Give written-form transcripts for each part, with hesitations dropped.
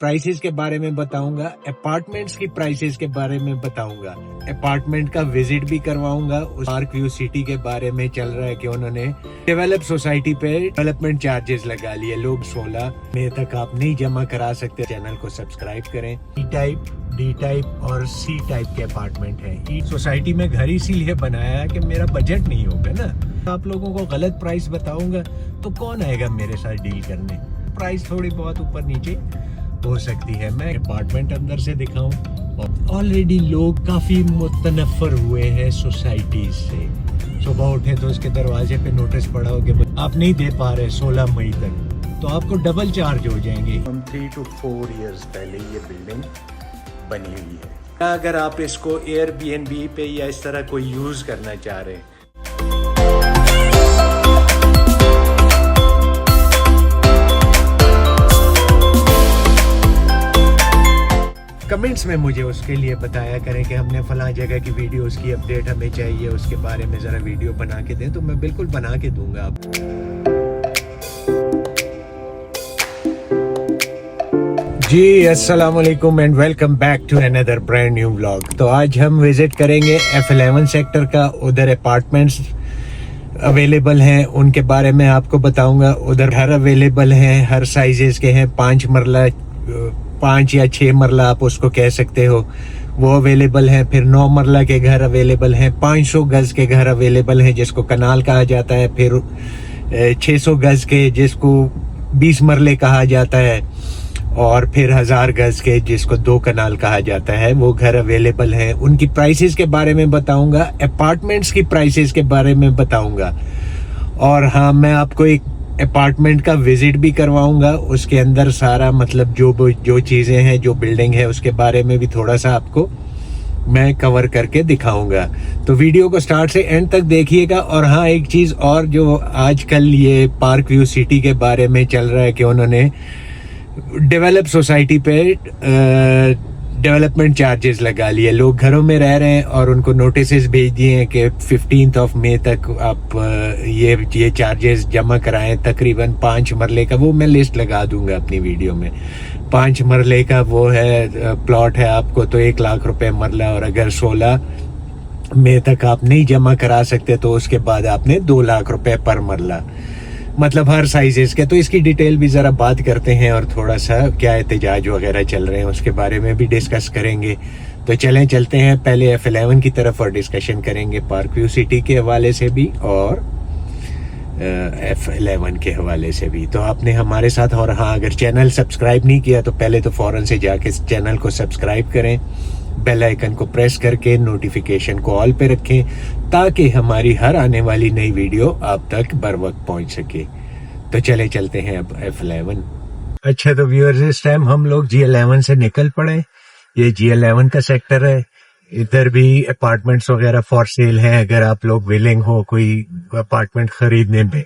Prices के बारे में बताऊंगा, अपार्टमेंट्स की प्राइसेस के बारे में बताऊंगा, अपार्टमेंट का विजिट भी करवाऊंगा। उस पार्क व्यू सिटी के बारे में चल रहा है कि उन्होंने डेवलप सोसाइटी पे डेवलपमेंट चार्जेस लगा लिए। लोग 16 मई तक आप नहीं जमा करा सकते। चैनल को सब्सक्राइब करें। ई टाइप, डी टाइप और सी टाइप के अपार्टमेंट है। ई सोसाइटी में घर इसीलिए बनाया है कि मेरा बजट नहीं होगा ना। आप लोगों को गलत प्राइस बताऊंगा तो कौन आएगा मेरे साथ डील करने। प्राइस थोड़ी बहुत ऊपर नीचे हो सकती है। मैं अपार्टमेंट अंदर से दिखाऊं। ऑलरेडी लोग काफी मुतनफर हुए हैं सोसाइटीज से। सुबह उठे तो उसके दरवाजे पे नोटिस पड़ा हो कि आप नहीं दे पा रहे 16 मई तक, तो आपको डबल चार्ज हो जाएंगे। 3 to 4 years पहले ये बिल्डिंग बनी हुई है। अगर आप इसको एयरबीएनबी पे या इस तरह कोई यूज करना चाह रहे हैं, कमेंट्स में मुझे उसके लिए बताया करें कि हमने फलां जगह की वीडियो, उसकी अपडेट हमें चाहिए, उसके बारे में ज़रा वीडियो बना के दें तो मैं बिल्कुल बना के दूंगा आपको। जी अस्सलाम वालेकुम and welcome back to another brand new vlog. तो आज हम विजिट करेंगे F11 सेक्टर का। उधर अपार्टमेंट्स अवेलेबल हैं, उनके बारे में आपको बताऊंगा। उधर घर अवेलेबल हैं, हर साइजेस के हैं। 5 या 6 मरला आप उसको कह सकते हो, वो अवेलेबल हैं। फिर 9 मरला के घर अवेलेबल हैं। 500 गज के घर अवेलेबल हैं जिसको कनाल कहा जाता है। फिर 600 गज के जिसको 20 मरले कहा जाता है। और फिर 1000 गज के जिसको 2 कनाल कहा जाता है, वो घर अवेलेबल हैं। उनकी प्राइसेस के बारे में बताऊंगा, अपार्टमेंट्स की प्राइसेस के बारे में बताऊंगा। और हाँ, मैं आपको एक अपार्टमेंट का विजिट भी करवाऊंगा। उसके अंदर सारा मतलब जो चीजें हैं, जो बिल्डिंग है, उसके बारे में भी थोड़ा सा आपको मैं कवर करके दिखाऊंगा। तो वीडियो को स्टार्ट से एंड तक देखिएगा। और हाँ, एक चीज और, जो आजकल ये पार्क व्यू सिटी के बारे में चल रहा है कि उन्होंने डेवलप सोसाइटी पे डेवलपमेंट चार्जेस लगा लिए। लोग घरों में रह रहे हैं और उनको नोटिस भेज दिए हैं कि 15 मई तक आप ये चार्जेस जमा कराएं। तकरीबन 5 मरले का, वो मैं लिस्ट लगा दूंगा अपनी वीडियो में। 5 मरले का वो है प्लॉट है आपको तो 1 लाख रुपए मरला। और अगर 16 मई तक आप नहीं जमा करा सकते तो उसके बाद आपने 2 लाख रुपए पर मरला, मतलब हर साइजेस के। तो इसकी डिटेल भी ज़रा बात करते हैं और थोड़ा सा क्या एहतजाज वगैरह चल रहे हैं उसके बारे में भी डिस्कस करेंगे। तो चलते हैं पहले F11 की तरफ और डिस्कशन करेंगे पार्क व्यू सिटी के हवाले से भी और F11 के हवाले से भी। तो आपने हमारे साथ, और हाँ, अगर चैनल सब्सक्राइब नहीं किया तो पहले तो फ़ौरन से जाके चैनल को सब्सक्राइब करें, बेल आइकन को प्रेस करके नोटिफिकेशन को ऑल पे रखें ताकि हमारी हर आने वाली नई वीडियो आप तक बर वक्त पहुंच सके। तो चलते हैं अब F11। अच्छा, तो व्यूअर्स, इस टाइम हम लोग G11 से निकल पड़े। ये G11 का सेक्टर है। इधर भी अपार्टमेंट्स वगैरह फॉर सेल हैं। अगर आप लोग विलिंग हो कोई अपार्टमेंट खरीदने में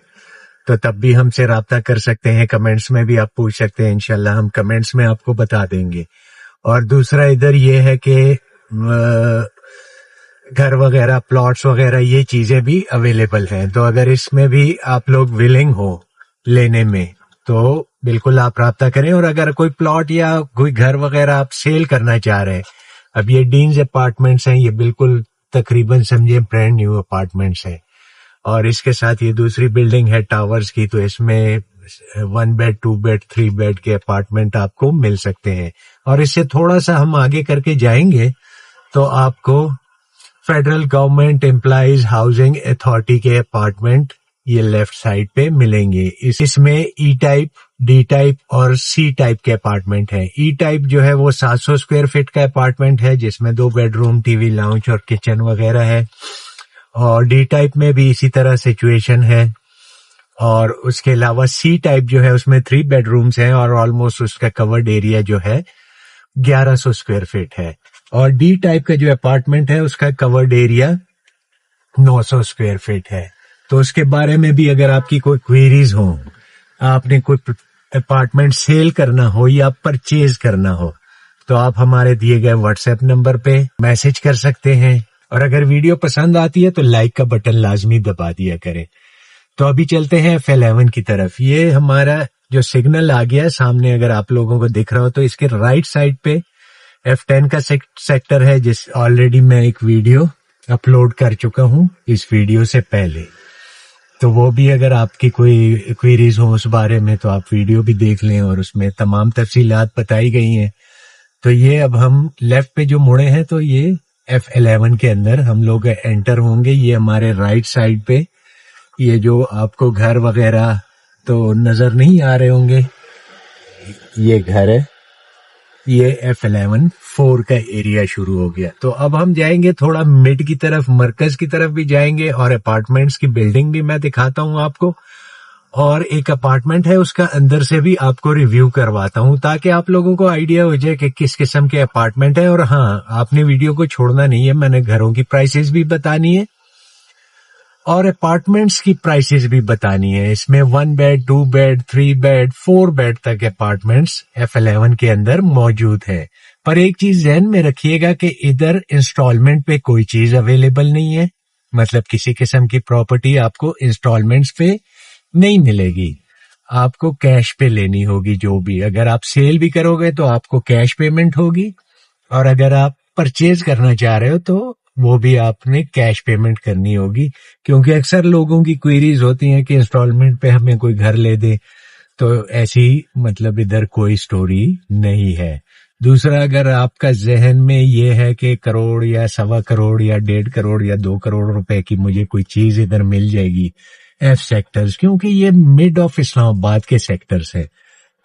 तो तब भी हमसे राब्ता कर सकते हैं। कमेंट्स में भी आप पूछ सकते हैं, इंशाल्लाह हम कमेंट्स में आपको बता देंगे। और दूसरा इधर ये है कि घर वगैरह, प्लॉट्स वगैरह, ये चीजें भी अवेलेबल हैं। तो अगर इसमें भी आप लोग विलिंग हो लेने में तो बिल्कुल आप राब्ता करें। और अगर कोई प्लॉट या कोई घर वगैरह आप सेल करना चाह रहे हैं, अब ये डीन्स अपार्टमेंट्स हैं, ये बिल्कुल तकरीबन समझे ब्रांड न्यू अपार्टमेंट्स हैं। और इसके साथ ये दूसरी बिल्डिंग है टावर्स की, तो इसमें 1 बेड, 2 बेड, 3 बेड के अपार्टमेंट आपको मिल सकते हैं। और इससे थोड़ा सा हम आगे करके जाएंगे तो आपको federal government employees housing authority के अपार्टमेंट ये लेफ्ट साइड पे मिलेंगे। इसमें ई टाइप, डी टाइप और सी टाइप के अपार्टमेंट हैं। ई टाइप जो है वो 700 स्क्वायर फीट का अपार्टमेंट है जिसमें 2 बेडरूम, टीवी लाउंज और किचन वगैरह है। और डी टाइप में भी इसी तरह सिचुएशन है। और उसके अलावा सी टाइप जो है उसमें 3 बेडरूम्स हैं और ऑलमोस्ट उसका कवर्ड एरिया जो है 1100 स्क्वायर फीट है। और डी टाइप का जो अपार्टमेंट है उसका कवर्ड एरिया 900 स्क्वायर फीट है। तो उसके बारे में भी अगर आपकी कोई क्वेरीज हो, आपने कोई अपार्टमेंट सेल करना हो या परचेज करना हो, तो आप हमारे दिए गए व्हाट्सएप नंबर पे मैसेज कर सकते हैं। और अगर वीडियो पसंद आती है तो लाइक का बटन लाजमी दबा दिया करें। तो अभी चलते हैं F11 की तरफ। ये हमारा जो सिग्नल आ गया है सामने, अगर आप लोगों को दिख रहा हो तो इसके राइट साइड पे F10 का सेक्टर है, जिस ऑलरेडी मैं एक वीडियो अपलोड कर चुका हूं इस वीडियो से पहले, तो वो भी अगर आपकी कोई क्वेरीज हो उस बारे में तो आप वीडियो भी देख लें, और उसमें तमाम तफसीलात बताई गई हैं। तो ये अब हम लेफ्ट पे जो मुड़े हैं तो ये F11 के अंदर हम लोग एंटर होंगे। ये हमारे राइट साइड पे ये जो आपको घर वगैरह तो नजर नहीं आ रहे होंगे, ये घर है, ये F11 4 का एरिया शुरू हो गया। तो अब हम जाएंगे थोड़ा मिड की तरफ, मरकज की तरफ भी जाएंगे, और अपार्टमेंट्स की बिल्डिंग भी मैं दिखाता हूं आपको, और एक अपार्टमेंट है उसका अंदर से भी आपको रिव्यू करवाता हूं, ताकि आप लोगों को आइडिया हो जाए कि किस किस्म के अपार्टमेंट है। और हाँ, आपने वीडियो को छोड़ना नहीं है, मैंने घरों की प्राइसेस भी बतानी है और अपार्टमेंट्स की प्राइसेस भी बतानी है। इसमें 1 बेड, 2 बेड, 3 बेड, 4 बेड तक अपार्टमेंट्स F11 के अंदर मौजूद है। पर एक चीज ध्यान में रखिएगा कि इधर इंस्टॉलमेंट पे कोई चीज अवेलेबल नहीं है, मतलब किसी किस्म की प्रॉपर्टी आपको इंस्टॉलमेंट्स पे नहीं मिलेगी, आपको कैश पे लेनी होगी। जो भी, अगर आप सेल भी करोगे तो आपको कैश पेमेंट होगी, और अगर आप परचेज करना चाह रहे हो तो वो भी आपने कैश पेमेंट करनी होगी, क्योंकि अक्सर लोगों की क्वेरीज होती हैं कि इंस्टॉलमेंट पे हमें कोई घर ले दे, तो ऐसी मतलब इधर कोई स्टोरी नहीं है। दूसरा, अगर आपका जहन में ये है कि करोड़ या 1.25 करोड़ या 1.5 करोड़ या 2 करोड़ रुपए की मुझे कोई चीज इधर मिल जाएगी F सेक्टर्स, क्योंकि ये मिड ऑफ इस्लामाबाद के सेक्टर्स है,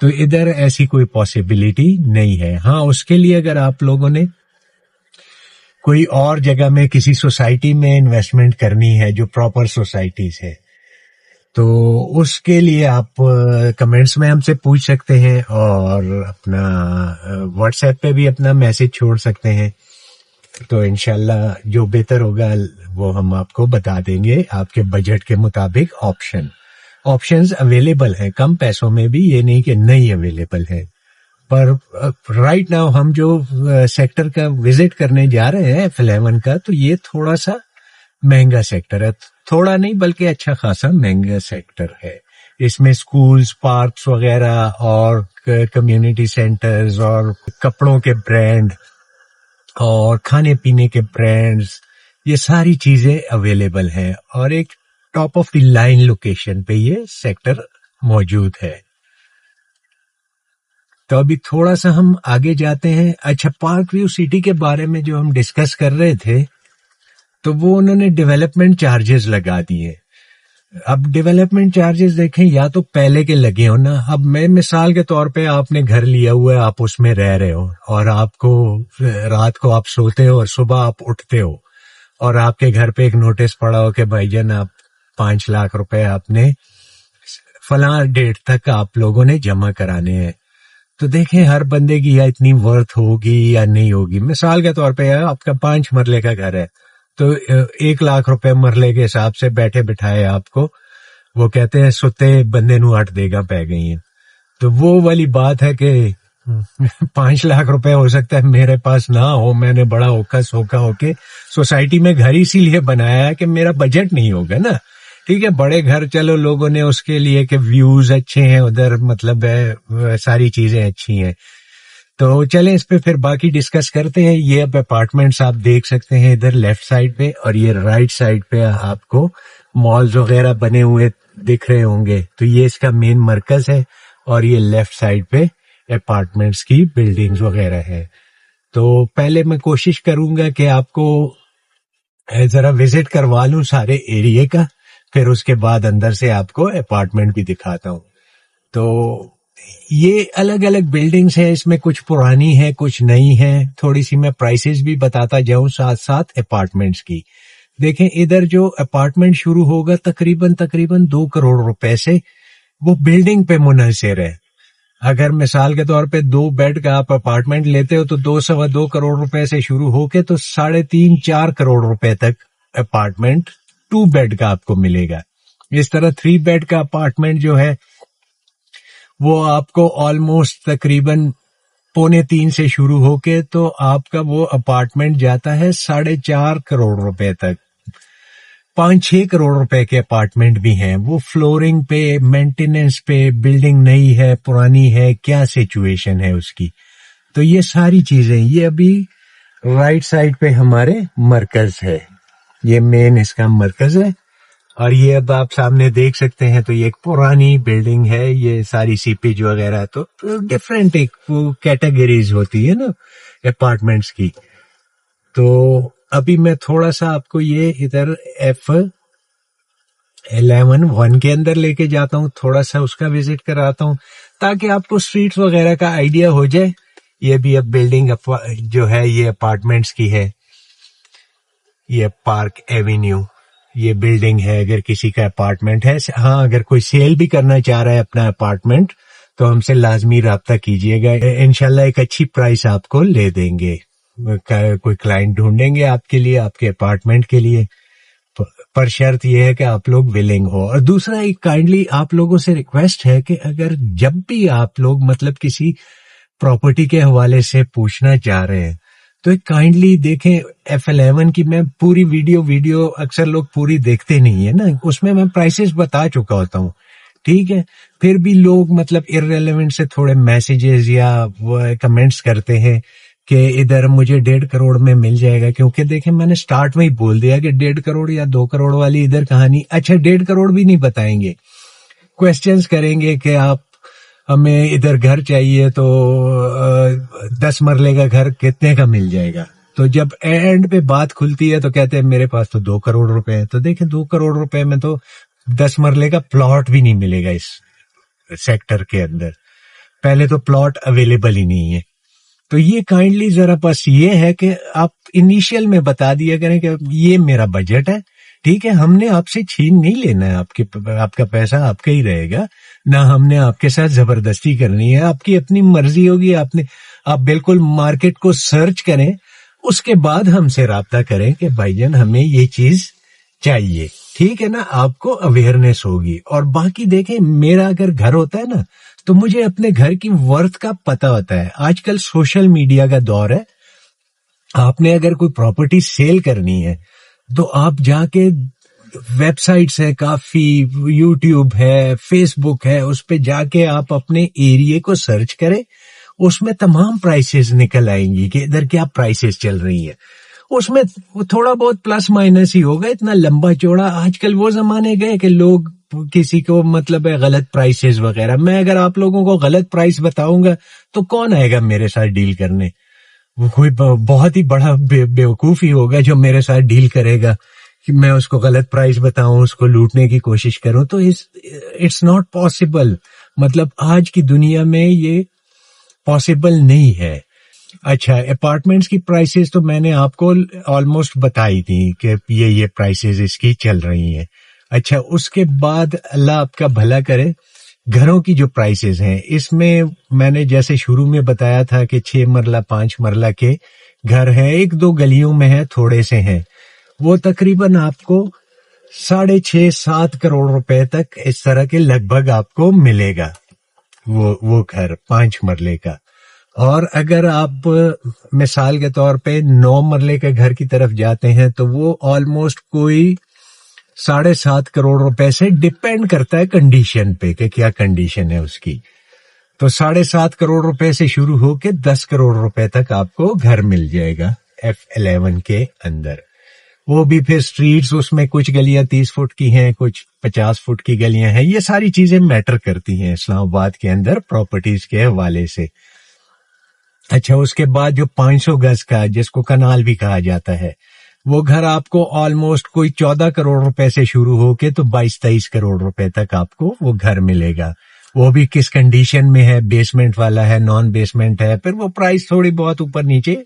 तो इधर ऐसी कोई पॉसिबिलिटी नहीं है। हाँ, उसके लिए अगर आप लोगों ने कोई और जगह में किसी सोसाइटी में इन्वेस्टमेंट करनी है जो प्रॉपर सोसाइटीज है, तो उसके लिए आप कमेंट्स में हमसे पूछ सकते हैं, और अपना व्हाट्सएप पे भी अपना मैसेज छोड़ सकते हैं। तो इंशाल्लाह जो बेहतर होगा वो हम आपको बता देंगे, आपके बजट के मुताबिक ऑप्शंस अवेलेबल हैं, कम पैसों में भी, ये नहीं कि नहीं अवेलेबल है। पर राइट नाउ हम जो सेक्टर का विजिट करने जा रहे हैं F11 का, तो ये थोड़ा सा महंगा सेक्टर है, थोड़ा नहीं बल्कि अच्छा खासा महंगा सेक्टर है। इसमें स्कूल्स, पार्क्स वगैरह और कम्युनिटी सेंटर्स और कपड़ों के ब्रांड और खाने पीने के ब्रांड्स, ये सारी चीजें अवेलेबल हैं, और एक top of the line location पे ये सेक्टर मौजूद है। तो अभी थोड़ा सा हम आगे जाते हैं। अच्छा, पार्क व्यू सिटी के बारे में जो हम डिस्कस कर रहे थे, तो वो उन्होंने डेवलपमेंट चार्जेस लगा दिए। अब डेवलपमेंट चार्जेस देखें, या तो पहले के लगे हो ना, अब मैं मिसाल के तौर पे आपने घर लिया हुआ है, आप उसमें रह रहे हो, और आपको रात को आप सोते हो और सुबह आप उठते हो, और आपके घर पे एक नोटिस पड़ा हो कि भाईजान आप 5 लाख रुपए आपने फला डेट तक आप लोगों ने जमा कराने हैं। तो देखें, हर बंदे की या इतनी वर्थ होगी या नहीं होगी। मिसाल के तौर पे आपका 5 मरले का घर है, तो 1 लाख रुपए मरले के हिसाब से बैठे बिठाए आपको, वो कहते हैं सुते बंदे नू 8 देगा पै गई है। तो वो वाली बात है कि 5 लाख रुपए हो सकता है मेरे पास ना हो, मैंने बड़ा औखा सोखा होके सोसाइटी में घर इसीलिए बनाया है कि मेरा बजट नहीं होगा ना। ठीक है, बड़े घर चलो लोगों ने उसके लिए कि व्यूज अच्छे हैं उधर, मतलब है सारी चीजें अच्छी हैं, तो चलें इस पे फिर बाकी डिस्कस करते हैं। ये अब अपार्टमेंट्स आप देख सकते हैं इधर लेफ्ट साइड पे, और ये राइट साइड पे आपको मॉल्स वगैरह बने हुए दिख रहे होंगे, तो ये इसका मेन मरकज है, और ये लेफ्ट साइड पे अपार्टमेंट्स की बिल्डिंग्स वगैरह है। तो पहले मैं कोशिश करूंगा कि आपको जरा विजिट करवा लूं सारे एरिया का, फिर उसके बाद अंदर से आपको अपार्टमेंट भी दिखाता हूं। तो ये अलग अलग बिल्डिंग्स हैं, इसमें कुछ पुरानी है कुछ नई है, थोड़ी सी मैं प्राइसेस भी बताता जाऊं साथ साथ अपार्टमेंट्स की। देखें, इधर जो अपार्टमेंट शुरू होगा तकरीबन 2 करोड़ रुपए से, वो बिल्डिंग पे मुनहसर है। अगर मिसाल के तौर पे 2 बेड का आप अपार्टमेंट लेते हो तो 2.25 करोड़ रुपए से शुरू होके तो 3.5-4 करोड़ रुपए तक अपार्टमेंट 2 बेड का आपको मिलेगा। इस तरह 3 बेड का अपार्टमेंट जो है वो आपको ऑलमोस्ट तकरीबन 2.25 से शुरू होके तो आपका वो अपार्टमेंट जाता है 4.5 करोड़ रुपए तक। 5-6 करोड़ रुपए के अपार्टमेंट भी हैं, वो फ्लोरिंग पे, मेंटेनेंस पे, बिल्डिंग नई है पुरानी है, क्या सिचुएशन है उसकी। तो ये सारी चीजें, ये अभी राइट साइड पे हमारे मरकज है, ये मेन इसका मरकज है। और ये अब आप सामने देख सकते हैं, तो ये एक पुरानी बिल्डिंग है, ये सारी सीपेज वगैरह, तो डिफरेंट एक वो कैटेगरीज होती है ना अपार्टमेंट्स की। तो अभी मैं थोड़ा सा आपको ये इधर F11 के अंदर लेके जाता हूँ, थोड़ा सा उसका विजिट कराता हूँ ताकि आपको स्ट्रीट्स वगैरह का आइडिया हो जाए। ये भी अब बिल्डिंग जो है ये अपार्टमेंट्स की है, ये पार्क एवेन्यू ये बिल्डिंग है। अगर किसी का अपार्टमेंट है, हाँ अगर कोई सेल भी करना चाह रहा है अपना अपार्टमेंट तो हमसे लाजमी राब्ता कीजिएगा, इंशाल्लाह एक अच्छी प्राइस आपको ले देंगे। कोई क्लाइंट ढूंढेंगे आपके लिए, आपके अपार्टमेंट के लिए, पर शर्त यह है कि आप लोग विलिंग हो। और दूसरा एक काइंडली आप लोगों से रिक्वेस्ट है कि अगर जब भी आप लोग मतलब किसी प्रॉपर्टी के हवाले से पूछना चाह रहे हैं तो एक काइंडली देखें F11 की मैं पूरी वीडियो अक्सर लोग पूरी देखते नहीं है ना, उसमें मैं प्राइसेस बता चुका होता हूँ, ठीक है। फिर भी लोग मतलब इररेलेवेंट से थोड़े मैसेजेस या कमेंट्स करते हैं कि इधर मुझे 1.5 करोड़ में मिल जाएगा, क्योंकि देखें मैंने स्टार्ट में ही बोल दिया कि 1.5 करोड़ या 2 करोड़ वाली इधर कहानी। अच्छा 1.5 करोड़ भी नहीं बताएंगे, क्वेश्चंस करेंगे कि आप हमें इधर घर चाहिए तो 10 मरले का घर कितने का मिल जाएगा। तो जब एंड पे बात खुलती है तो कहते हैं मेरे पास तो 2 करोड़ रुपए है। तो देखें 2 करोड़ रुपए में तो 10 मरले का प्लॉट भी नहीं मिलेगा इस सेक्टर के अंदर, पहले तो प्लॉट अवेलेबल ही नहीं है। तो ये काइंडली जरा बस ये है कि आप इनिशियल में बता दिया करें कि ये मेरा बजट है, ठीक है। हमने आपसे छीन नहीं लेना है, आपका पैसा आपका ही रहेगा, ना हमने आपके साथ जबरदस्ती करनी है, आपकी अपनी मर्जी होगी। आप बिल्कुल मार्केट को सर्च करें, उसके बाद हमसे राब्ता करें कि भाईजान हमें ये चीज चाहिए, ठीक है ना, आपको अवेयरनेस होगी। और बाकी देखें मेरा अगर घर होता है ना तो मुझे अपने घर की वर्थ का पता होता है। आजकल सोशल मीडिया का दौर है, आपने अगर कोई प्रॉपर्टी सेल करनी है तो आप जाके वेबसाइट्स है काफी, यूट्यूब है, फेसबुक है, उस पे जाके आप अपने एरिया को सर्च करें, उसमें तमाम प्राइसेस निकल आएंगी कि इधर क्या प्राइसेस चल रही है। उसमें थोड़ा बहुत प्लस माइनस ही होगा, इतना लंबा चौड़ा आजकल वो जमाने गए कि लोग किसी को मतलब है गलत प्राइसेस वगैरह। मैं अगर आप लोगों को गलत प्राइस बताऊंगा तो कौन आएगा मेरे साथ डील करने? वो कोई बहुत ही बड़ा बेवकूफ ही होगा जो मेरे साथ डील करेगा कि मैं उसको गलत प्राइस बताऊं, उसको लूटने की कोशिश करूं। तो इट्स नॉट पॉसिबल, मतलब आज की दुनिया में ये पॉसिबल नहीं है। अच्छा अपार्टमेंट्स की प्राइसेस तो मैंने आपको ऑलमोस्ट बताई थी कि ये प्राइसेस इसकी चल रही हैं। अच्छा उसके बाद अल्लाह आपका भला करे, घरों की जो प्राइसेस हैं इसमें मैंने जैसे शुरू में बताया था कि 6 मरला 5 मरला के घर हैं, 1-2 गलियों में है, थोड़े से हैं, वो तकरीबन आपको 6.5-7 करोड़ रुपए तक इस तरह के लगभग आपको मिलेगा वो घर 5 मरले का। और अगर आप मिसाल के तौर पे 9 मरले के घर की तरफ जाते हैं तो वो ऑलमोस्ट कोई 7.5 करोड़ रुपए से डिपेंड करता है कंडीशन पे कि क्या कंडीशन है उसकी। तो 7.5 करोड़ रुपए से शुरू होके 10 करोड़ रुपए तक आपको घर मिल जाएगा F11 के अंदर। वो भी फिर स्ट्रीट्स, उसमें कुछ गलियां 30 फुट की हैं, कुछ 50 फुट की गलियां हैं, ये सारी चीजें मैटर करती हैं इस्लामाबाद के अंदर प्रॉपर्टीज के हवाले से। अच्छा उसके बाद जो 500 गज का जिसको कनाल भी कहा जाता है, वो घर आपको ऑलमोस्ट कोई 14 करोड़ रुपए से शुरू होके तो 22-23 करोड़ रुपए तक आपको वो घर मिलेगा। वो भी किस कंडीशन में है, बेसमेंट वाला है, नॉन बेसमेंट है, फिर वो प्राइस थोड़ी बहुत ऊपर नीचे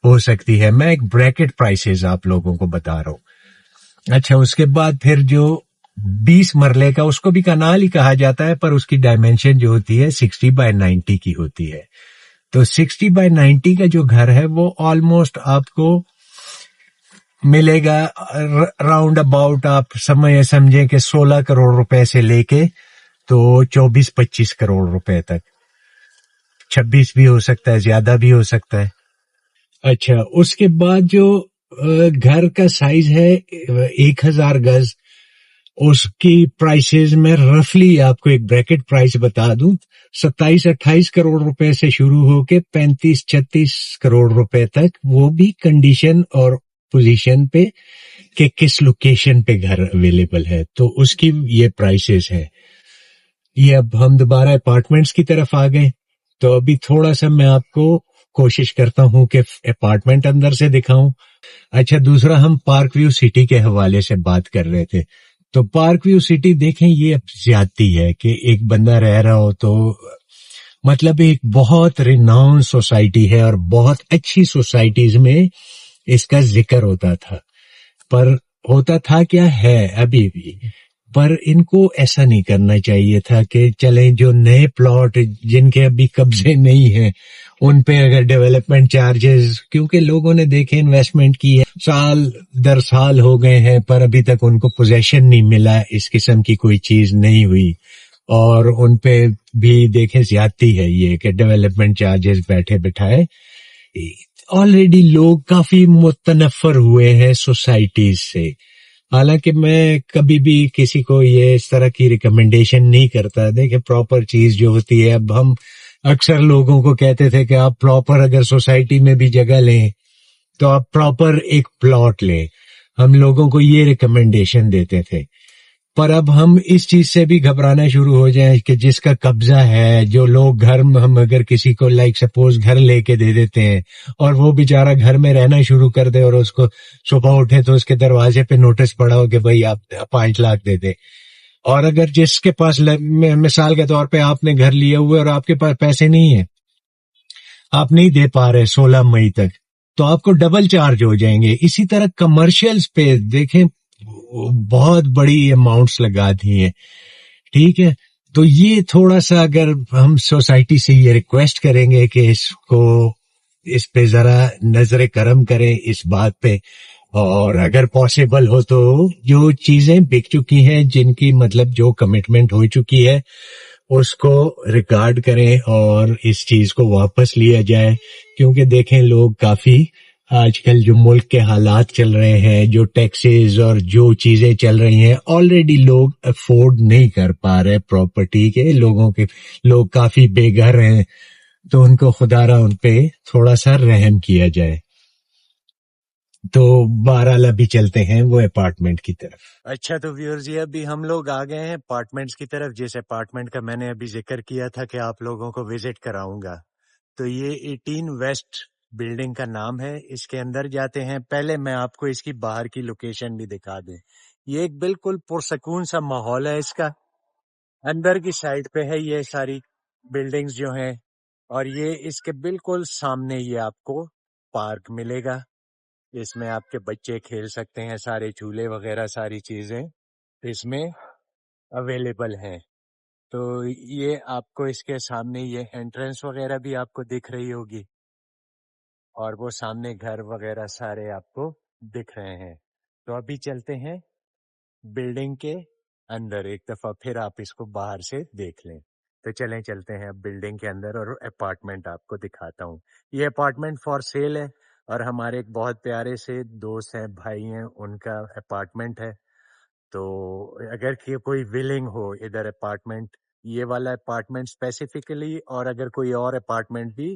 हो सकती है। मैं एक ब्रैकेट प्राइसेस आप लोगों को बता रहा हूँ। अच्छा उसके बाद फिर जो 20 मरले का, उसको भी कनाल ही कहा जाता है, पर उसकी डायमेंशन जो होती है 60x90 की होती है। तो 60x90 का जो घर है वो ऑलमोस्ट आपको मिलेगा राउंड अबाउट, आप समझें कि 16 करोड़ रुपए से लेके तो 24-25 करोड़ रुपए तक, 26 भी हो सकता है, ज्यादा भी हो सकता है। अच्छा उसके बाद जो घर का साइज है 1,000 गज। उसकी प्राइसेस में रफली आपको एक ब्रैकेट प्राइस बता दूं, 27-28 करोड़ रुपए से शुरू होके 35-36 करोड़ रुपए तक, वो भी कंडीशन और पोजीशन पे कि किस लोकेशन पे घर अवेलेबल है, तो उसकी ये प्राइसेस है। ये अब हम दोबारा अपार्टमेंट्स की तरफ आ गए, तो अभी थोड़ा सा मैं आपको कोशिश करता हूं कि अपार्टमेंट अंदर से दिखाऊं। अच्छा, दूसरा हम पार्क व्यू सिटी के हवाले से बात कर रहे थे, तो पार्क व्यू सिटी देखें, ये अब ज्यादती है कि एक बंदा रह रहा हो तो मतलब एक बहुत रिनाउंड सोसाइटी है और बहुत अच्छी सोसाइटीज में इसका जिक्र होता था, पर होता था क्या है अभी भी, पर इनको ऐसा नहीं करना चाहिए था कि चलें जो नए प्लॉट जिनके अभी कब्जे नहीं है उन पे अगर डेवलपमेंट चार्जेस, क्योंकि लोगों ने देखे इन्वेस्टमेंट की है, साल दर साल हो गए हैं पर अभी तक उनको पोजेशन नहीं मिला, इस किस्म की कोई चीज नहीं हुई, और उन पे भी देखें ज्यादती है ये कि डेवलपमेंट चार्जेस बैठे बिठाए। ऑलरेडी लोग काफी मुतनफर हुए हैं सोसाइटीज से। हालांकि मैं कभी भी किसी को ये इस तरह की रिकमेंडेशन नहीं करता। देखिए, प्रॉपर चीज जो होती है, अब हम अक्सर लोगों को कहते थे कि आप प्रॉपर अगर सोसाइटी में भी जगह लें तो आप प्रॉपर एक प्लॉट लें, हम लोगों को ये रिकमेंडेशन देते थे। पर अब हम इस चीज से भी घबराना शुरू हो जाए कि जिसका कब्जा है, जो लोग घर में, हम अगर किसी को लाइक सपोज घर लेके दे देते हैं और वो बेचारा घर में रहना शुरू कर दे और उसको सुबह उठे तो उसके दरवाजे पे नोटिस पड़ा हो कि भाई आप 5 लाख दे दे, और अगर जिसके पास मिसाल के तौर पे आपने घर लिए हुए और आपके पास पैसे नहीं है, आप नहीं दे पा रहे 16 मई तक, तो आपको डबल चार्ज हो जाएंगे। इसी तरह कमर्शियल्स पे देखें बहुत बड़ी अमाउंट्स लगा दी हैं, ठीक है। तो ये थोड़ा सा अगर हम सोसाइटी से ये रिक्वेस्ट करेंगे कि इसको, इस पे जरा नजर करम करें इस बात पे, और अगर पॉसिबल हो तो जो चीजें बिक चुकी हैं, जिनकी मतलब जो कमिटमेंट हो चुकी है, उसको रिकॉर्ड करें और इस चीज को वापस लिया जाए। क्योंकि देखें, लोग काफी आजकल जो मुल्क के हालात चल रहे हैं, जो टैक्सेस और जो चीजें चल रही हैं, ऑलरेडी लोग अफोर्ड नहीं कर पा रहे प्रॉपर्टी के, लोग काफी बेघर हैं, तो उनको खुदारा उन पे थोड़ा सा रहम किया जाए। तो बहरहाल अभी चलते हैं वो अपार्टमेंट की तरफ। अच्छा, तो व्यूअर्स, ये अभी हम लोग आ गए हैं अपार्टमेंट्स की तरफ, जिस अपार्टमेंट का मैंने अभी जिक्र किया था कि आप लोगों को विजिट कराऊंगा। तो ये 18 वेस्ट बिल्डिंग का नाम है। इसके अंदर जाते हैं, पहले मैं आपको इसकी बाहर की लोकेशन भी दिखा दूं। ये एक बिल्कुल पुरसकून सा माहौल है इसका। अंदर की साइड पे है ये सारी बिल्डिंग्स जो हैं, और ये इसके बिल्कुल सामने ये आपको पार्क मिलेगा। इसमें आपके बच्चे खेल सकते हैं, सारे झूले वगैरह सारी चीजें इसमें अवेलेबल हैं। तो ये आपको इसके सामने ये एंट्रेंस वगैरह भी आपको दिख रही होगी, और वो सामने घर वगैरह सारे आपको दिख रहे हैं। तो अभी चलते हैं बिल्डिंग के अंदर, एक दफा फिर आप इसको बाहर से देख लें। तो चलते हैं अब बिल्डिंग के अंदर और अपार्टमेंट आपको दिखाता हूँ। ये अपार्टमेंट फॉर सेल है, और हमारे एक बहुत प्यारे से दोस्त हैं, भाई हैं, उनका अपार्टमेंट है। तो अगर कोई विलिंग हो इधर अपार्टमेंट, ये वाला अपार्टमेंट स्पेसिफिकली, और अगर कोई और अपार्टमेंट भी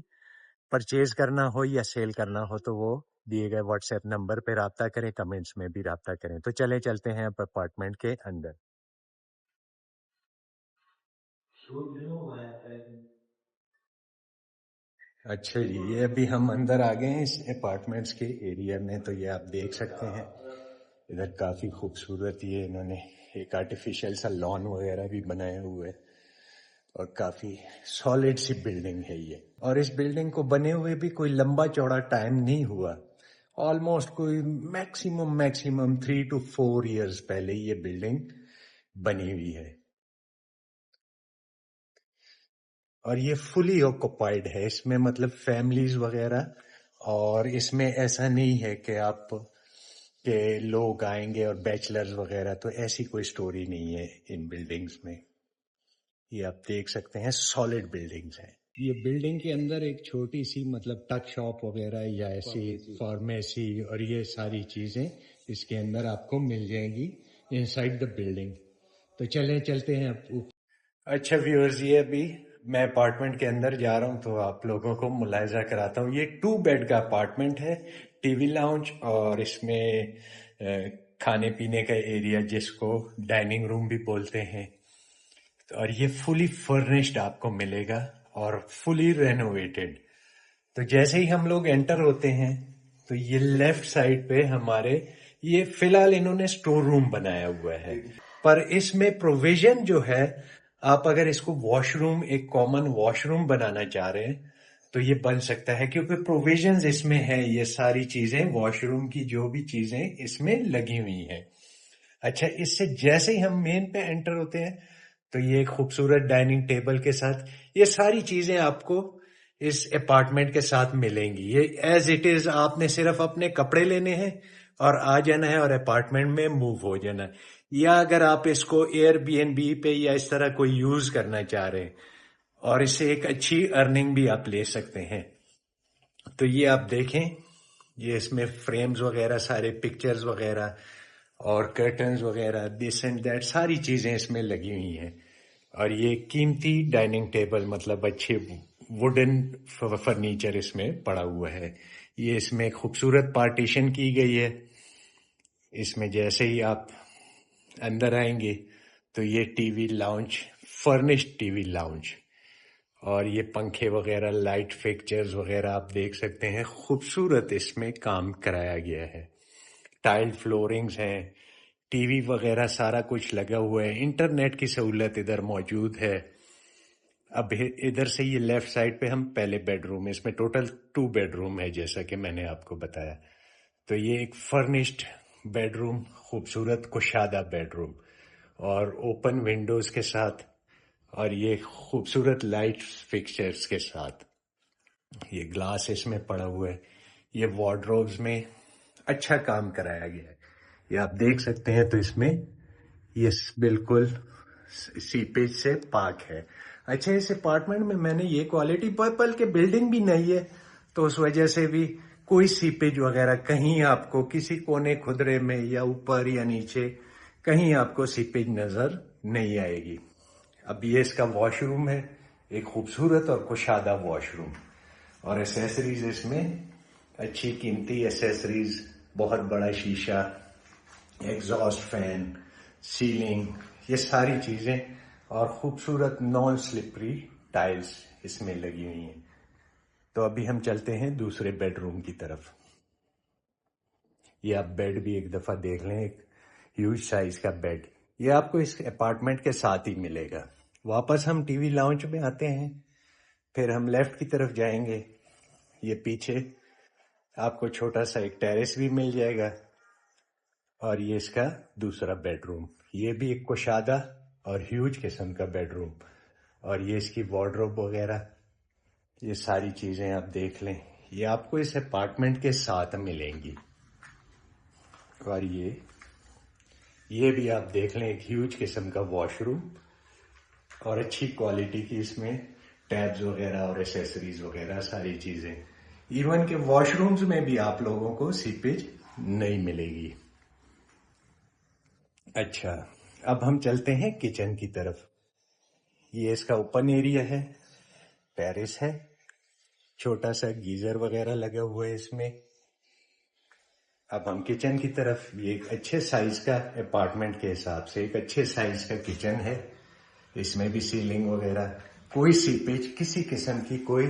परचेज करना हो या सेल करना हो, तो वो दिए गए व्हाट्सएप नंबर पे राब्ता करें, कमेंट्स में भी राब्ता करें। तो चलते हैं अब अपार्टमेंट के अंदर। अच्छा जी, ये अभी हम अंदर आ गए हैं इस अपार्टमेंट्स के एरिया में। तो ये आप देख सकते हैं, इधर काफी खूबसूरत ये इन्होंने एक आर्टिफिशियल सा लॉन वगैरह भी बनाया हुआ है, और काफी सॉलिड सी बिल्डिंग है ये। और इस बिल्डिंग को बने हुए भी कोई लंबा चौड़ा टाइम नहीं हुआ, ऑलमोस्ट कोई मैक्सिमम 3 to 4 years पहले ये बिल्डिंग बनी हुई है, और ये फुली ऑक्युपाइड है। इसमें मतलब फैमिलीज वगैरह, और इसमें ऐसा नहीं है कि आप के लोग आएंगे और बैचलर्स वगैरह, तो ऐसी कोई स्टोरी नहीं है इन बिल्डिंग्स में। ये आप देख सकते हैं, सॉलिड बिल्डिंग्स हैं। یہ بلڈنگ کے اندر ایک چھوٹی سی مطلب ٹک شاپ وغیرہ یا ایسی فارمیسی اور یہ ساری چیزیں اس کے اندر آپ کو مل جائیں گی ان سائڈ دا بلڈنگ. تو چلتے ہیں اب. اچھا ویورز، یہ ابھی میں اپارٹمنٹ کے اندر جا رہا ہوں تو آپ لوگوں کو ملاحظہ کراتا ہوں. یہ 2 بیڈ کا اپارٹمنٹ ہے، ٹی وی لاؤنج، اور اس میں کھانے پینے کا ایریا جس کو ڈائننگ روم بھی بولتے ہیں. اور یہ فلی فرنشڈ آپ کو ملے گا اور فلی رینوویٹڈ. تو جیسے ہی ہم لوگ انٹر ہوتے ہیں تو یہ لیفٹ سائڈ پہ ہمارے یہ فی الحال انہوں نے اسٹور روم بنایا ہوا ہے، پر اس میں پروویژن جو ہے، آپ اگر اس کو واش روم، ایک کامن واش روم بنانا چاہ رہے ہیں تو یہ بن سکتا ہے، کیونکہ پروویژنز اس میں ہے. یہ ساری چیزیں واش روم کی جو بھی چیزیں اس میں لگی ہوئی ہیں. اچھا، اس سے جیسے ہی ہم مین پہ انٹر ہوتے ہیں تو یہ ایک خوبصورت ڈائننگ ٹیبل کے ساتھ یہ ساری چیزیں آپ کو اس اپارٹمنٹ کے ساتھ ملیں گی. یہ ایز اٹ از، آپ نے صرف اپنے کپڑے لینے ہیں اور آ جانا ہے اور اپارٹمنٹ میں موو ہو جانا ہے. یا اگر آپ اس کو ایئر بی این بی پہ یا اس طرح کوئی یوز کرنا چاہ رہے ہیں اور اس سے ایک اچھی ارننگ بھی آپ لے سکتے ہیں. تو یہ آپ دیکھیں، یہ اس میں فریمز وغیرہ، سارے پکچرز وغیرہ اور کرٹنز وغیرہ، دس اینڈ دیٹ، ساری چیزیں اس میں لگی ہوئی ہیں. اور یہ قیمتی ڈائننگ ٹیبل، مطلب اچھے ووڈن فرنیچر اس میں پڑا ہوا ہے. یہ اس میں خوبصورت پارٹیشن کی گئی ہے. اس میں جیسے ہی آپ اندر آئیں گے تو یہ T V lounge, furnished T V lounge, اور یہ پنکھے وغیرہ، لائٹ فکچرز وغیرہ آپ دیکھ سکتے ہیں. خوبصورت اس میں کام کرایا گیا ہے. ٹائل فلورنگز ہیں، ٹی وی وغیرہ سارا کچھ لگا ہوا ہے. انٹرنیٹ کی سہولت ادھر موجود ہے. اب ادھر سے یہ لیفٹ سائڈ پہ ہم پہلے بیڈ روم، اس میں ٹوٹل 2 بیڈ روم ہے جیسا کہ میں نے آپ کو بتایا. تو یہ ایک فرنشڈ بیڈ روم، خوبصورت کشادہ بیڈ روم اور اوپن ونڈوز کے ساتھ، اور یہ خوبصورت لائٹ فکسچرز کے ساتھ. یہ گلاس اس میں پڑا ہوا ہے. یہ وارڈروبز میں اچھا کام کرایا گیا ہے. یہ آپ دیکھ سکتے ہیں. تو اس میں یہ بالکل سیپیج سے پاک ہے. اچھا، اس اپارٹمنٹ میں نے یہ کوالٹی، پرپل کے بلڈنگ بھی نہیں ہے تو اس وجہ سے بھی کوئی سیپیج وغیرہ کہیں آپ کو کسی کونے خدرے میں یا اوپر یا نیچے کہیں آپ کو سیپیج نظر نہیں آئے گی. اب یہ اس کا واش روم ہے، ایک خوبصورت اور کشادہ واش روم. اور ایسیسریز اس میں اچھی قیمتی ایسیسریز، بہت بڑا شیشہ، ایگزاسٹ فین، سیلنگ، یہ ساری چیزیں، اور خوبصورت نان سلپری ٹائلز اس میں لگی ہوئی ہیں. تو ابھی ہم چلتے ہیں دوسرے بیڈ روم کی طرف. یہ آپ بیڈ بھی ایک دفعہ دیکھ لیں، ایک ہیوج سائز کا بیڈ. یہ آپ کو اس اپارٹمنٹ کے ساتھ ہی ملے گا. واپس ہم ٹی وی لاؤنج میں آتے ہیں، پھر ہم لیفٹ کی طرف جائیں گے. یہ پیچھے آپ کو چھوٹا سا ایک ٹیرس بھی مل جائے گا، اور یہ اس کا دوسرا بیڈ روم. یہ بھی ایک کشادہ اور ہیوج قسم کا بیڈ روم. اور یہ اس کی وارڈروب وغیرہ، یہ ساری چیزیں آپ دیکھ لیں، یہ آپ کو اس اپارٹمنٹ کے ساتھ ملیں گی. اور یہ بھی آپ دیکھ لیں، ایک ہیوج قسم کا واش روم اور اچھی کوالٹی کی اس میں ٹیبز وغیرہ اور ایسیسریز وغیرہ ساری چیزیں. ایون کہ واش رومز میں بھی آپ لوگوں کو سیپیج نہیں ملے گی. اچھا، اب ہم چلتے ہیں کچن کی طرف. یہ اس کا اوپن ایریا ہے، ٹیرس ہے، چھوٹا سا گیزر وغیرہ لگا ہوا ہے اس میں. اب ہم کچن کی طرف. یہ ایک اچھے سائز کا اپارٹمنٹ کے حساب سے ایک اچھے سائز کا کچن ہے. اس میں بھی سیلنگ وغیرہ، کوئی سیپیج کسی قسم کی کوئی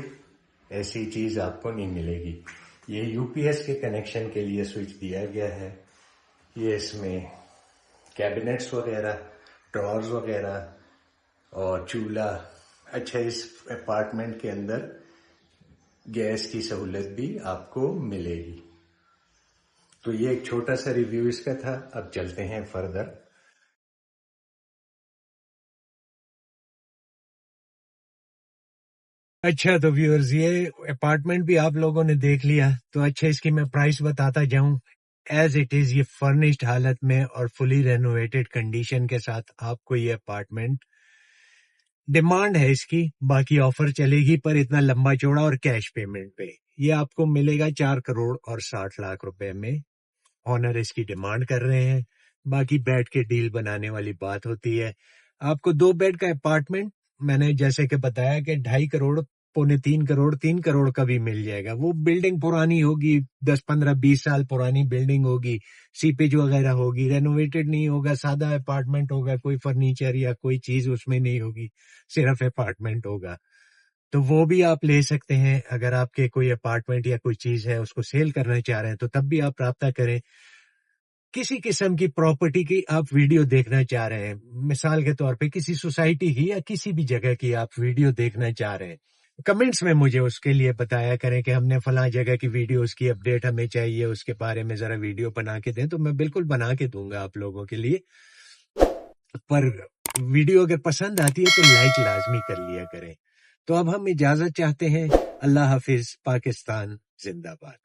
ایسی چیز آپ کو نہیں ملے گی. یہ یو پی ایس کے کنیکشن کے لیے سوئچ دیا گیا ہے. یہ اس میں کیبنٹس وغیرہ، ڈرارز وغیرہ اور چولہا. اچھا، اس اپارٹمنٹ کے اندر گیس کی سہولت بھی آپ کو ملے گی. تو یہ ایک چھوٹا سا ریویو اس کا تھا. اب چلتے ہیں فردر. اچھا تو ویورز، یہ اپارٹمنٹ بھی آپ لوگوں نے دیکھ لیا. تو اچھا، اس کی میں پرائس بتاتا جاؤں. ایز اٹ از یہ فرنشڈ حالت میں اور فلی رینوویٹڈ کنڈیشن کے ساتھ آپ کو یہ اپارٹمنٹ डिमांड है इसकी, बाकी ऑफर चलेगी पर इतना लंबा चौड़ा और कैश पेमेंट पे। ये आपको मिलेगा 4 करोड़ और 60 लाख रुपए में। ऑनर इसकी डिमांड कर रहे हैं, बाकी बैठ के डील बनाने वाली बात होती है। आपको 2 बेड का अपार्टमेंट मैंने जैसे कि बताया कि 2.5 करोड़, 2.25 करोड़, 3 करोड़ का भी मिल जाएगा। वो बिल्डिंग पुरानी होगी, 10, 15, 20 साल पुरानी बिल्डिंग होगी, सीपेज वगैरह होगी, रेनोवेटेड नहीं होगा, सादा अपार्टमेंट होगा, कोई फर्नीचर या कोई चीज उसमें नहीं होगी, सिर्फ अपार्टमेंट होगा। तो वो भी आप ले सकते हैं। अगर आपके कोई अपार्टमेंट या कोई चीज है उसको सेल करना चाह रहे हैं तो तब भी आप राब्ता करें। किसी किस्म की प्रॉपर्टी की आप वीडियो देखना चाह रहे हैं, मिसाल के तौर पे किसी सोसाइटी की या किसी भी जगह की आप वीडियो देखना चाह रहे हैं, कमेंट्स में मुझे उसके लिए बताया करें कि हमने फलां जगह की वीडियो, उसकी अपडेट हमें चाहिए, उसके बारे में जरा वीडियो बना के दें, तो मैं बिल्कुल बना के दूंगा आप लोगों के लिए। पर वीडियो अगर पसंद आती है तो लाइक लाजमी कर लिया करें। तो अब हम इजाजत चाहते हैं। अल्लाह हाफिज, पाकिस्तान जिंदाबाद।